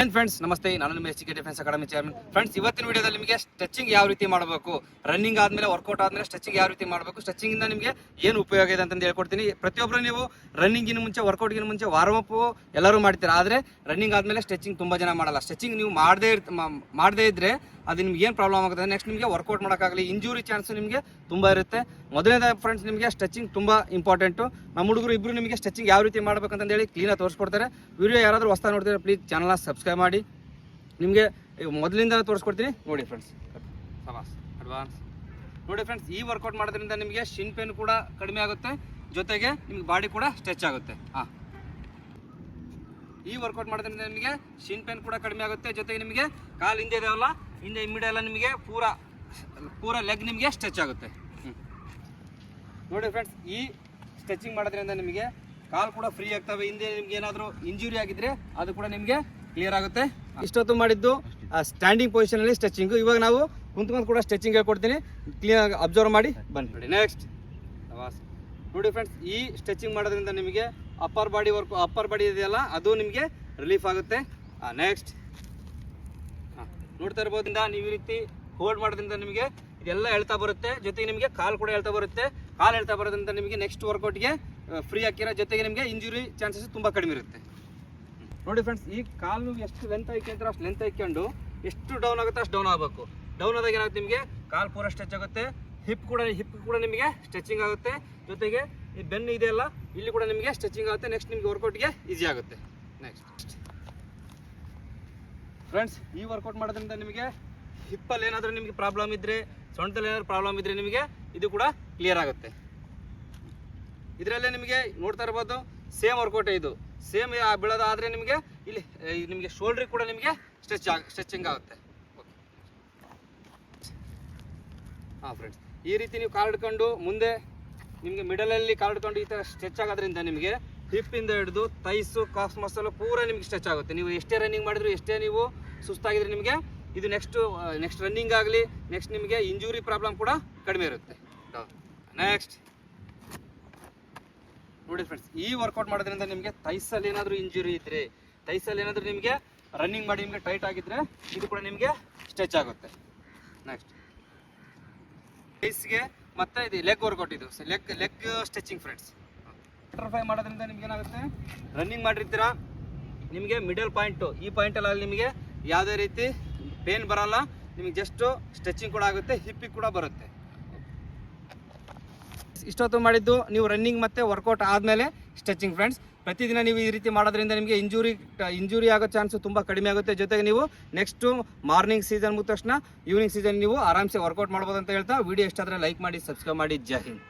Friends ನಮಸ್ತೆ, ನಾನು ನಿಮ್ಮ SGK defence academy chairman. Friends, ಇವತ್ತಿನ ವಿಡಿಯೋದಲ್ಲಿ ನಿಮಗೆ ಸ್ಟ್ರೆಚಿಂಗ್ ಯಾವ ರೀತಿ ಮಾಡಬೇಕು, ರನ್ನಿಂಗ್ ಆದ್ಮೇಲೆ ವರ್ಕೌಟ್ ಆದ್ಮೇಲೆ ಸ್ಟ್ರೆಚಿಂಗ್ ಯಾವ ರೀತಿ ಮಾಡಬೇಕು, ಸ್ಟ್ರೆಚಿಂಗ್ ಇಂದ ನಿಮಗೆ ಏನು ಉಪಯೋಗ ಇದೆ ಅಂತ ಹೇಳ್ಕೊಡ್ತೀನಿ. ಪ್ರತಿಯೊಬ್ಬರು ನೀವು ರನ್ನಿಂಗಿನ ಮುಂಚೆ ವರ್ಕೌಟ್ಗಿನ ಮುಂಚೆ ವಾರ್ಮ್ ಅಪ್ ಎಲ್ಲರೂ ಮಾಡ್ತೀರಾ, ಆದರೆ ರನ್ನಿಂಗ್ ಆದ್ಮೇಲೆ ಸ್ಟ್ರೆಚಿಂಗ್ ತುಂಬಾ ಜನ ಮಾಡಲ್ಲ. ಸ್ಟ್ರೆಚಿಂಗ್ ನೀವು ಮಾಡದೇ ಇದ್ರೆ ಅದು ನಿಮ್ಗೆ ಏನು ಪ್ರಾಬ್ಲಮ್ ಆಗುತ್ತೆ, ನೆಕ್ಸ್ಟ್ ನಿಮಗೆ ವರ್ಕೌಟ್ ಮಾಡೋಕ್ಕಾಗಲಿ ಇಂಜುರಿ ಚಾನ್ಸ್ ನಿಮಗೆ ತುಂಬ ಇರುತ್ತೆ. ಮೊದಲನೇದಾಗಿ ಫ್ರೆಂಡ್ಸ್, ನಿಮಗೆ ಸ್ಟ್ರೆಚಿಂಗ್ ತುಂಬ ಇಂಪಾರ್ಟೆಂಟು. ನಮ್ಮ ಹುಡುಗರು ಇಬ್ಬರು ನಿಮಗೆ ಸ್ಟ್ರೆಚಿಂಗ್ ಯಾವ ರೀತಿ ಮಾಡಬೇಕಂತ ಹೇಳಿ ಕ್ಲೀನಾಗಿ ತೋರಿಸ್ಕೊಡ್ತಾರೆ. ವಿಡಿಯೋ ಯಾರಾದರೂ ಹೊಸ್ತಾ ನೋಡ್ತಾರೆ ಪ್ಲೀಸ್ ಚಾನಲ್ನ ಸಬ್ಸ್ಕ್ರೈಬ್ ಮಾಡಿ. ನಿಮಗೆ ಮೊದಲಿಂದ ತೋರಿಸ್ಕೊಡ್ತೀನಿ ನೋಡಿ ಫ್ರೆಂಡ್ಸ್. ಅಡ್ವಾನ್ಸ್ ನೋಡಿ ಫ್ರೆಂಡ್ಸ್, ಈ ವರ್ಕೌಟ್ ಮಾಡೋದ್ರಿಂದ ನಿಮಗೆ ಶಿನ್ ಪೇನ್ ಕೂಡ ಕಡಿಮೆ ಆಗುತ್ತೆ, ಜೊತೆಗೆ ನಿಮ್ಗೆ ಬಾಡಿ ಕೂಡ ಸ್ಟ್ರೆಚ್ ಆಗುತ್ತೆ. ಈ ವರ್ಕೌಟ್ ಮಾಡೋದ್ರಿಂದ ನಿಮಗೆ ಶಿನ್ ಪೇನ್ ಕೂಡ ಕಡಿಮೆ ಆಗುತ್ತೆ, ಜೊತೆಗೆ ನಿಮಗೆ ಕಾಲು ಹಿಂದೆ ಇದೆಯಲ್ಲ, ಹಿಂದೆ ಇಮ್ಮಿಡಿ ಎಲ್ಲ ನಿಮಗೆ ಪೂರ ಲೆಗ್ ನಿಮಗೆ ಸ್ಟ್ರೆಚ್ ಆಗುತ್ತೆ. ನೋಡಿ ಫ್ರೆಂಡ್ಸ್, ಈ ಸ್ಟ್ರೆಚಿಂಗ್ ಮಾಡೋದ್ರಿಂದ ನಿಮಗೆ ಕಾಲು ಕೂಡ ಫ್ರೀ ಆಗ್ತವೆ. ಹಿಂದೆ ನಿಮ್ಗೆ ಏನಾದರೂ ಇಂಜುರಿ ಆಗಿದ್ರೆ ಅದು ಕೂಡ ನಿಮಗೆ ಕ್ಲಿಯರ್ ಆಗುತ್ತೆ. ಇಷ್ಟೊತ್ತು ಮಾಡಿದ್ದು ಸ್ಟ್ಯಾಂಡಿಂಗ್ ಪೊಸಿಷನಲ್ಲಿ ಸ್ಟ್ರೆಚಿಂಗು. ಇವಾಗ ನಾವು ಕುಂತ್ಕೊಂಡು ಕೂಡ ಸ್ಟ್ರೆಚಿಂಗ್ ಹೇಳ್ಕೊಡ್ತೀನಿ, ಕ್ಲೀನಾಗಿ ಅಬ್ಸರ್ವ್ ಮಾಡಿ ಬನ್ನಿ. ನೆಕ್ಸ್ಟ್ ನೋಡಿ ಫ್ರೆಂಡ್ಸ್, ಈ ಸ್ಟ್ರೆಚಿಂಗ್ ಮಾಡೋದ್ರಿಂದ ನಿಮಗೆ ಅಪ್ಪರ್ ಬಾಡಿ ಇದೆಯಲ್ಲ ಅದು ನಿಮಗೆ ರಿಲೀಫ್ ಆಗುತ್ತೆ. ನೆಕ್ಸ್ಟ್ ನೋಡ್ತಾ ಇರ್ಬೋದ್ರಿಂದ ನೀವು ಈ ರೀತಿ ಹೋಲ್ಡ್ ಮಾಡೋದ್ರಿಂದ ನಿಮಗೆ ಇದೆಲ್ಲ ಹೇಳ್ತಾ ಬರುತ್ತೆ, ಜೊತೆಗೆ ನಿಮಗೆ ಕಾಲು ಕೂಡ ಹೇಳ್ತಾ ಬರುತ್ತೆ. ಕಾಲು ಹೇಳ್ತಾ ಬರೋದ್ರಿಂದ ನಿಮಗೆ ನೆಕ್ಸ್ಟ್ ವರ್ಕೌಟ್ಗೆ ಫ್ರೀ ಹಾಕಿರೋ, ಜೊತೆಗೆ ನಿಮಗೆ ಇಂಜುರಿ ಚಾನ್ಸಸ್ ತುಂಬ ಕಡಿಮೆ ಇರುತ್ತೆ. ನೋಡಿ ಫ್ರೆಂಡ್ಸ್, ಈ ಕಾಲು ಎಷ್ಟು ಲೆಂತ್ ಹಾಕ್ಯಂತಾರೆ ಅಷ್ಟು ಲೆಂತ್ ಹಾಕ್ಕೊಂಡು ಎಷ್ಟು ಡೌನ್ ಆಗುತ್ತೆ ಅಷ್ಟು ಡೌನ್ ಆಗಬೇಕು. ಡೌನ್ ಆದಾಗ ಏನಾಗುತ್ತೆ, ನಿಮಗೆ ಕಾಲು ಪೂರ ಸ್ಟ್ರೆಚ್ ಆಗುತ್ತೆ, ಹಿಪ್ ಕೂಡ ನಿಮಗೆ ಸ್ಟ್ರೆಚಿಂಗ್ ಆಗುತ್ತೆ, ಜೊತೆಗೆ ಈ ಬೆನ್ನು ಇದೆಯಲ್ಲ ಇಲ್ಲಿ ಕೂಡ ನಿಮಗೆ ಸ್ಟ್ರೆಚಿಂಗ್ ಆಗುತ್ತೆ. ನೆಕ್ಸ್ಟ್ ನಿಮಗೆ ವರ್ಕೌಟ್ಗೆ ಈಸಿ ಆಗುತ್ತೆ. ನೆಕ್ಸ್ಟ್ ಫ್ರೆಂಡ್ಸ್, ಈ ವರ್ಕೌಟ್ ಮಾಡೋದ್ರಿಂದ ನಿಮಗೆ ಹಿಪ್ಪಲ್ಲಿ ಏನಾದರೂ ನಿಮಗೆ ಪ್ರಾಬ್ಲಮ್ ಇದ್ದರೆ, ಸೊಂಟದಲ್ಲಿ ಏನಾದರೂ ಪ್ರಾಬ್ಲಮ್ ಇದ್ದರೆ ನಿಮಗೆ ಇದು ಕೂಡ ಕ್ಲಿಯರ್ ಆಗುತ್ತೆ. ಇದರಲ್ಲೇ ನಿಮಗೆ ನೋಡ್ತಾ ಇರ್ಬೋದು ಸೇಮ್ ವರ್ಕೌಟ್ ಇದು, ಸೇಮ್ ಬೀಳೋದಾದರೆ ನಿಮಗೆ ಇಲ್ಲಿ ನಿಮಗೆ ಶೋಲ್ಡ್ರಿಗೆ ಕೂಡ ನಿಮಗೆ ಸ್ಟ್ರೆಚಿಂಗ್ ಆಗುತ್ತೆ. ಫ್ರೆಂಡ್ಸ್, ಈ ರೀತಿ ನೀವು ಕಾಲು ಹಿಡ್ಕೊಂಡು ಮುಂದೆ ನಿಮಗೆ ಮಿಡಲಲ್ಲಿ ಕಾಲು ಹಿಡ್ಕೊಂಡು ಈ ಥರ ಸ್ಟ್ರೆಚ್ ಆಗೋದ್ರಿಂದ ನಿಮಗೆ ಹಿಪ್ಪಿಂದ ಹಿಡಿದು ತೈಸು ಕಾಫ್ ಮಸಲು ಪೂರ ನಿಮಗೆ ಸ್ಟ್ರೆಚ್ ಆಗುತ್ತೆ. ನೀವು ಎಷ್ಟೇ ರನ್ನಿಂಗ್ ಮಾಡಿದ್ರು, ಎಷ್ಟೇ ನೀವು ಸುಸ್ತಾಗಿದ್ರೆ ನಿಮಗೆ ಇದು ನೆಕ್ಸ್ಟ್ ರನ್ನಿಂಗ್ ಆಗಲಿ, ನೆಕ್ಸ್ಟ್ ನಿಮಗೆ ಇಂಜುರಿ ಪ್ರಾಬ್ಲಮ್ ಕೂಡ ಕಡಿಮೆ ಇರುತ್ತೆ. ನೆಕ್ಸ್ಟ್ ನೋಡಿ ಫ್ರೆಂಡ್ಸ್, ಈ ವರ್ಕೌಟ್ ಮಾಡೋದ್ರಿಂದ ನಿಮಗೆ ತೈಸಲ್ಲಿ ಏನಾದರೂ ಇಂಜುರಿ ಇದ್ದರೆ, ತೈಸಲ್ಲಿ ಏನಾದರೂ ನಿಮಗೆ ರನ್ನಿಂಗ್ ಮಾಡಿ ನಿಮಗೆ ಟೈಟ್ ಆಗಿದ್ರೆ ಇದು ಕೂಡ ನಿಮಗೆ ಸ್ಟ್ರೆಚ್ ಆಗುತ್ತೆ. ನೆಕ್ಸ್ಟ್ ತೈಸ್ಗೆ ಮತ್ತೆ ಇದು ಲೆಗ್ ವರ್ಕೌಟ್, ಇದು ಲೆಗ್ ಸ್ಟ್ರೆಚಿಂಗ್ ಫ್ರೆಂಡ್ಸ್. ಬಟರ್ಫ್ಲೈ ಮಾಡೋದ್ರಿಂದ ನಿಮ್ಗೆ ಏನಾಗುತ್ತೆ, ರನ್ನಿಂಗ್ ಮಾಡಿರ್ತೀರಾ, ನಿಮಗೆ ಮಿಡಲ್ ಪಾಯಿಂಟು ಈ ಪಾಯಿಂಟಲ್ಲಿ ನಿಮಗೆ ಯಾವುದೇ ರೀತಿ ಪೇನ್ ಬರಲ್ಲ, ನಿಮಗೆ ಜಸ್ಟು ಸ್ಟ್ರೆಚಿಂಗ್ ಕೂಡ ಆಗುತ್ತೆ, ಹಿಪ್ಪಿಗೆ ಕೂಡ ಬರುತ್ತೆ. ಇಷ್ಟೊತ್ತು ಮಾಡಿದ್ದು ನೀವು ರನ್ನಿಂಗ್ ಮತ್ತು ವರ್ಕೌಟ್ ಆದಮೇಲೆ ಸ್ಟ್ರೆಚಿಂಗ್ ಫ್ರೆಂಡ್ಸ್. ಪ್ರತಿದಿನ ನೀವು ಈ ರೀತಿ ಮಾಡೋದ್ರಿಂದ ನಿಮಗೆ ಇಂಜುರಿ ಆಗೋ ಚಾನ್ಸು ತುಂಬ ಕಡಿಮೆ ಆಗುತ್ತೆ. ಜೊತೆಗೆ ನೀವು ನೆಕ್ಸ್ಟು ಮಾರ್ನಿಂಗ್ ಸೀಸನ್ ಮುಗಿದ ತಕ್ಷಣ ಈವ್ನಿಂಗ್ ಸೀಸನ್ ನೀವು ಆರಾಮ್ಸೆ ವರ್ಕೌಟ್ ಮಾಡ್ಬೋದು ಅಂತ ಹೇಳ್ತಾ, ವಿಡಿಯೋ ಇಷ್ಟ ಆದರೆ ಲೈಕ್ ಮಾಡಿ, ಸಬ್ಸ್ಕ್ರೈಬ್ ಮಾಡಿ. ಜೈ ಹಿಂದ್.